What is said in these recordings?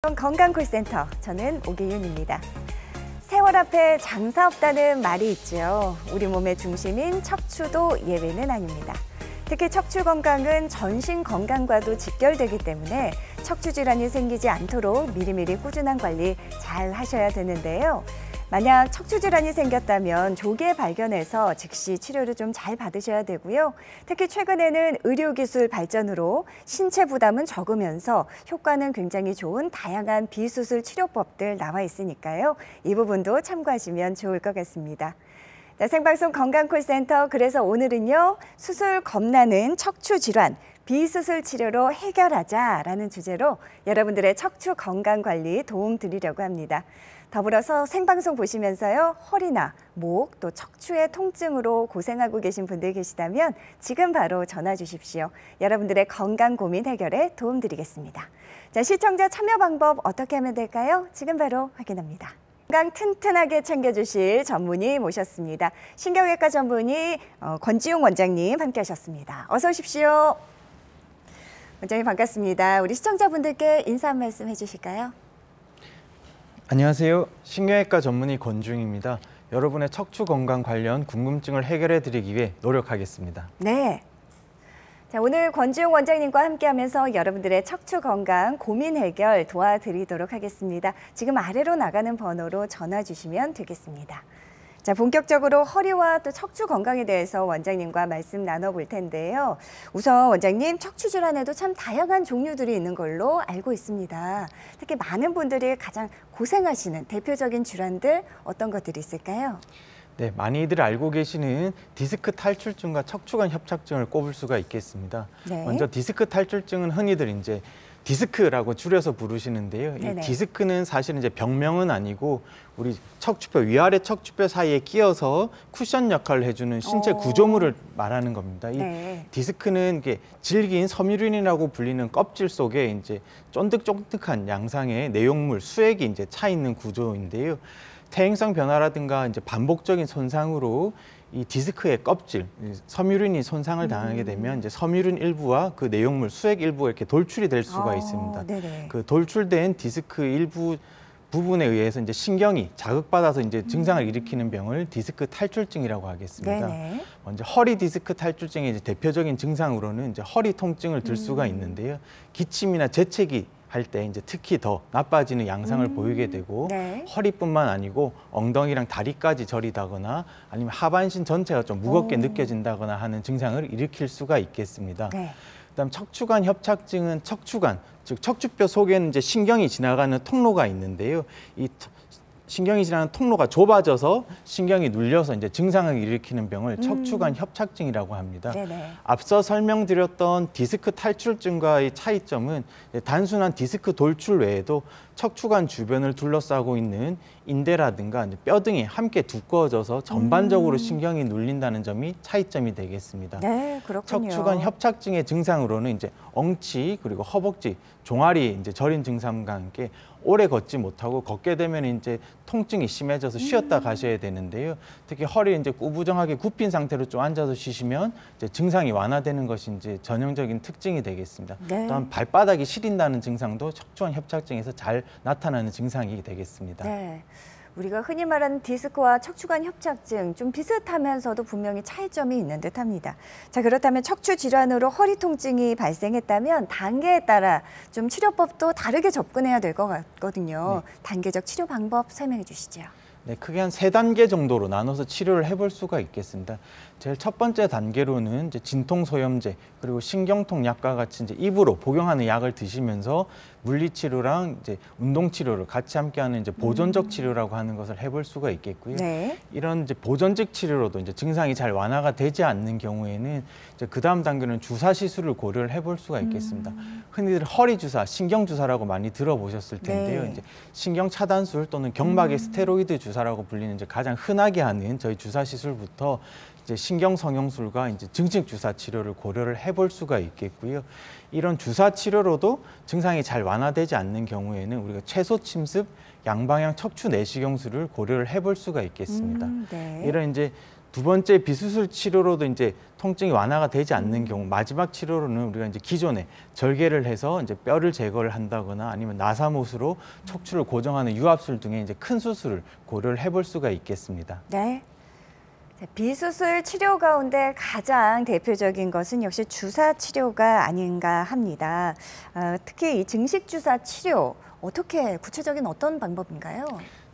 건강콜센터, 저는 오기윤입니다. 세월 앞에 장사 없다는 말이 있죠. 우리 몸의 중심인 척추도 예외는 아닙니다. 특히 척추 건강은 전신 건강과도 직결되기 때문에 척추 질환이 생기지 않도록 미리미리 꾸준한 관리 잘 하셔야 되는데요. 만약 척추 질환이 생겼다면 조기에 발견해서 즉시 치료를 좀 잘 받으셔야 되고요. 특히 최근에는 의료기술 발전으로 신체 부담은 적으면서 효과는 굉장히 좋은 다양한 비수술 치료법들 나와 있으니까요. 이 부분도 참고하시면 좋을 것 같습니다. 자, 생방송 건강콜센터, 그래서 오늘은요, 수술 겁나는 척추 질환, 비수술 치료로 해결하자라는 주제로 여러분들의 척추 건강 관리 도움 드리려고 합니다. 더불어서 생방송 보시면서요, 허리나 목, 또 척추의 통증으로 고생하고 계신 분들 계시다면 지금 바로 전화 주십시오. 여러분들의 건강 고민 해결에 도움 드리겠습니다. 자, 시청자 참여 방법 어떻게 하면 될까요? 지금 바로 확인합니다. 건강 튼튼하게 챙겨주실 전문의 모셨습니다. 신경외과 전문의 권지용 원장님 함께 하셨습니다. 어서 오십시오. 원장님 반갑습니다. 우리 시청자분들께 인사 한 말씀 해주실까요? 안녕하세요. 신경외과 전문의 권지용입니다. 여러분의 척추 건강 관련 궁금증을 해결해 드리기 위해 노력하겠습니다. 네. 자, 오늘 권지용 원장님과 함께하면서 여러분들의 척추 건강 고민 해결 도와드리도록 하겠습니다. 지금 아래로 나가는 번호로 전화 주시면 되겠습니다. 자, 본격적으로 허리와 또 척추 건강에 대해서 원장님과 말씀 나눠볼 텐데요. 우선 원장님, 척추 질환에도 참 다양한 종류들이 있는 걸로 알고 있습니다. 특히 많은 분들이 가장 고생하시는 대표적인 질환들 어떤 것들이 있을까요? 네, 많이들 알고 계시는 디스크 탈출증과 척추관 협착증을 꼽을 수가 있겠습니다. 네. 먼저 디스크 탈출증은 흔히들 이제 디스크라고 줄여서 부르시는데요. 네네. 이 디스크는 사실은 이제 병명은 아니고 우리 척추뼈, 위아래 척추뼈 사이에 끼어서 쿠션 역할을 해주는 신체 구조물을 말하는 겁니다. 이 네. 디스크는 이게 질긴 섬유륜이라고 불리는 껍질 속에 이제 쫀득쫀득한 양상의 내용물, 수액이 이제 차 있는 구조인데요. 퇴행성 변화라든가 이제 반복적인 손상으로 이 디스크의 껍질, 섬유륜이 손상을 당하게 되면 이제 섬유륜 일부와 그 내용물, 수액 일부가 이렇게 돌출이 될 수가 있습니다. 네네. 그 돌출된 디스크 일부 부분에 의해서 이제 신경이 자극받아서 이제 증상을 일으키는 병을 디스크 탈출증이라고 하겠습니다. 네네. 먼저 허리 디스크 탈출증의 이제 대표적인 증상으로는 이제 허리 통증을 들 수가 있는데요. 기침이나 재채기 할 때 이제 특히 더 나빠지는 양상을 보이게 되고 네. 허리뿐만 아니고 엉덩이랑 다리까지 저리다거나 아니면 하반신 전체가 좀 무겁게 느껴진다거나 하는 증상을 일으킬 수가 있겠습니다. 네. 그다음 척추관 협착증은 척추관, 즉 척추뼈 속에는 이제 신경이 지나가는 통로가 있는데요. 이 신경이 지나는 통로가 좁아져서 신경이 눌려서 이제 증상을 일으키는 병을 척추관 협착증이라고 합니다. 네네. 앞서 설명드렸던 디스크 탈출증과의 차이점은 단순한 디스크 돌출 외에도 척추관 주변을 둘러싸고 있는 인대라든가 뼈 등이 함께 두꺼워져서 전반적으로 신경이 눌린다는 점이 차이점이 되겠습니다. 네, 그렇군요. 척추관 협착증의 증상으로는 이제 엉치 그리고 허벅지, 종아리 이제 저린 증상과 함께 오래 걷지 못하고 걷게 되면 이제 통증이 심해져서 쉬었다 가셔야 되는데요. 특히 허리 이제 구부정하게 굽힌 상태로 좀 앉아서 쉬시면 이제 증상이 완화되는 것이 이제 전형적인 특징이 되겠습니다. 네. 또한 발바닥이 시린다는 증상도 척추관 협착증에서 잘 나타나는 증상이 되겠습니다. 네. 우리가 흔히 말하는 디스크와 척추관 협착증 좀 비슷하면서도 분명히 차이점이 있는 듯합니다. 자, 그렇다면 척추 질환으로 허리 통증이 발생했다면 단계에 따라 좀 치료법도 다르게 접근해야 될 것 같거든요. 네. 단계적 치료 방법 설명해 주시죠. 네, 크게 한 3단계 정도로 나눠서 치료를 해볼 수가 있겠습니다. 제일 첫 번째 단계로는 이제 진통소염제 그리고 신경통 약과 같이 이제 입으로 복용하는 약을 드시면서 물리치료랑 이제 운동치료를 같이 함께하는 이제 보존적 치료라고 하는 것을 해볼 수가 있겠고요. 네. 이런 이제 보존적 치료로도 이제 증상이 잘 완화가 되지 않는 경우에는 이제 그 다음 단계는 주사 시술을 고려를 해볼 수가 있겠습니다. 흔히들 허리 주사, 신경 주사라고 많이 들어보셨을 텐데요. 네. 이제 신경 차단술 또는 경막의 스테로이드 주사라고 불리는 이제 가장 흔하게 하는 저희 주사 시술부터 이제 신경 성형술과 이제 증식 주사 치료를 고려를 해볼 수가 있겠고요. 이런 주사 치료로도 증상이 잘 완화되지 않는 경우에는 우리가 최소 침습, 양방향 척추 내시경술을 고려를 해볼 수가 있겠습니다. 네. 이런 이제 두 번째 비수술 치료로도 이제 통증이 완화가 되지 않는 경우 마지막 치료로는 우리가 이제 기존에 절개를 해서 이제 뼈를 제거를 한다거나 아니면 나사못으로 척추를 고정하는 유압술 등의 이제 큰 수술을 고려를 해볼 수가 있겠습니다. 네. 비수술 치료 가운데 가장 대표적인 것은 역시 주사 치료가 아닌가 합니다. 특히 이 증식 주사 치료 어떻게 구체적인 어떤 방법인가요?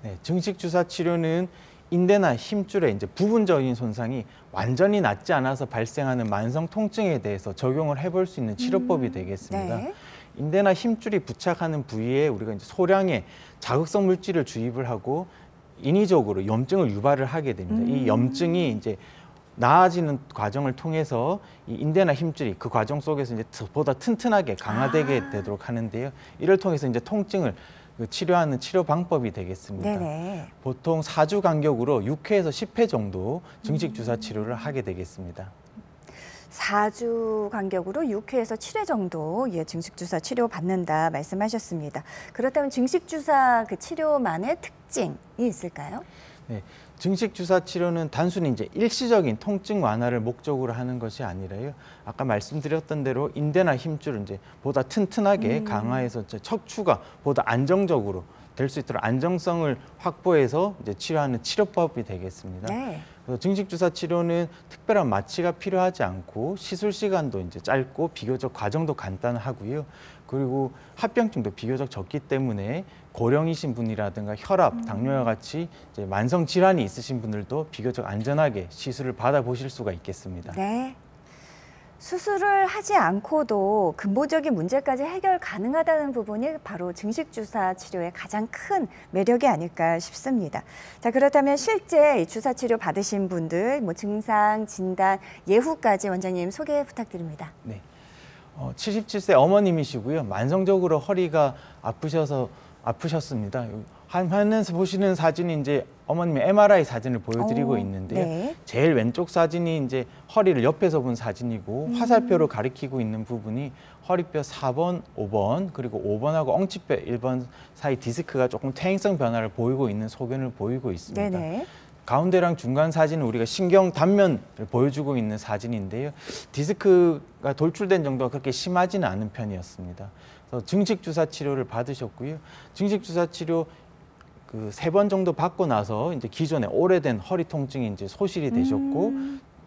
네, 증식 주사 치료는 인대나 힘줄의 이제 부분적인 손상이 완전히 낫지 않아서 발생하는 만성 통증에 대해서 적용을 해볼 수 있는 치료법이 되겠습니다. 네. 인대나 힘줄이 부착하는 부위에 우리가 이제 소량의 자극성 물질을 주입을 하고 인위적으로 염증을 유발을 하게 됩니다. 이 염증이 이제 나아지는 과정을 통해서 이 인대나 힘줄이 그 과정 속에서 이제 보다 튼튼하게 강화되게 되도록 하는데요. 이를 통해서 이제 통증을 치료하는 치료 방법이 되겠습니다. 네네. 보통 4주 간격으로 6회에서 10회 정도 증식 주사 치료를 하게 되겠습니다. 4주 간격으로 6회에서 7회 정도 증식 주사 치료 받는다 말씀하셨습니다. 그렇다면 증식 주사 그 치료만의 특징이 있을까요? 네, 증식 주사 치료는 단순히 이제 일시적인 통증 완화를 목적으로 하는 것이 아니라요. 아까 말씀드렸던 대로 인대나 힘줄을 이제 보다 튼튼하게 강화해서 척추가 보다 안정적으로 될 수 있도록 안정성을 확보해서 이제 치료하는 치료법이 되겠습니다. 네. 그래서 증식 주사 치료는 특별한 마취가 필요하지 않고 시술 시간도 이제 짧고 비교적 과정도 간단하고요. 그리고 합병증도 비교적 적기 때문에 고령이신 분이라든가 혈압, 당뇨와 같이 이제 만성 질환이 있으신 분들도 비교적 안전하게 시술을 받아보실 수가 있겠습니다. 네. 수술을 하지 않고도 근본적인 문제까지 해결 가능하다는 부분이 바로 증식 주사 치료의 가장 큰 매력이 아닐까 싶습니다. 자, 그렇다면 실제 이 주사 치료 받으신 분들 증상, 진단, 예후까지 원장님 소개 부탁드립니다. 네. 77세 어머님이시고요. 만성적으로 허리가 아프셨습니다. 화면에서 보시는 사진이 이제 어머님의 MRI 사진을 보여드리고 있는데요. 네. 제일 왼쪽 사진이 이제 허리를 옆에서 본 사진이고 화살표로 가리키고 있는 부분이 허리뼈 4번, 5번 그리고 5번하고 엉치뼈 1번 사이 디스크가 조금 퇴행성 변화를 보이고 있는 소견을 보이고 있습니다. 네네. 가운데랑 중간 사진은 우리가 신경 단면을 보여주고 있는 사진인데요. 디스크가 돌출된 정도가 그렇게 심하지는 않은 편이었습니다. 그래서 증식 주사 치료를 받으셨고요. 증식 주사 치료 그 3번 정도 받고 나서 이제 기존에 오래된 허리 통증이 이제 소실이 되셨고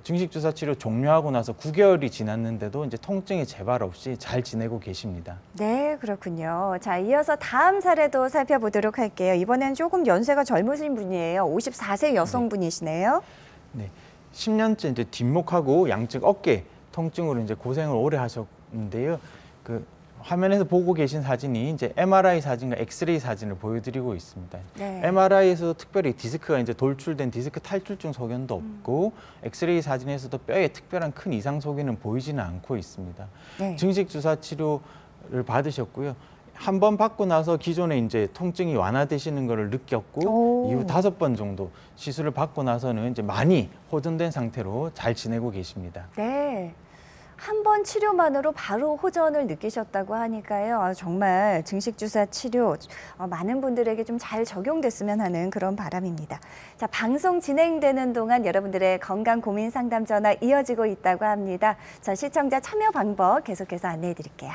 증식 주사 치료 종료하고 나서 9개월이 지났는데도 이제 통증이 재발 없이 잘 지내고 계십니다. 네, 그렇군요. 자, 이어서 다음 사례도 살펴보도록 할게요. 이번엔 조금 연세가 젊으신 분이에요. 54세 여성분이시네요. 네, 10년째 이제 뒷목하고 양측 어깨 통증으로 이제 고생을 오래 하셨는데요. 그 화면에서 보고 계신 사진이 이제 MRI 사진과 엑스레이 사진을 보여드리고 있습니다. 네. MRI에서도 특별히 디스크가 이제 돌출된 디스크 탈출증 소견도 없고 엑스레이 사진에서도 뼈에 특별한 큰 이상 소견은 보이지는 않고 있습니다. 네. 증식 주사 치료를 받으셨고요. 한 번 받고 나서 기존에 이제 통증이 완화되시는 것을 느꼈고 이후 5번 정도 시술을 받고 나서는 이제 많이 호전된 상태로 잘 지내고 계십니다. 네. 한 번 치료만으로 바로 호전을 느끼셨다고 하니까요. 정말 증식 주사 치료 많은 분들에게 좀 잘 적용됐으면 하는 그런 바람입니다. 자, 방송 진행되는 동안 여러분들의 건강 고민 상담 전화 이어지고 있다고 합니다. 자, 시청자 참여 방법 계속해서 안내해 드릴게요.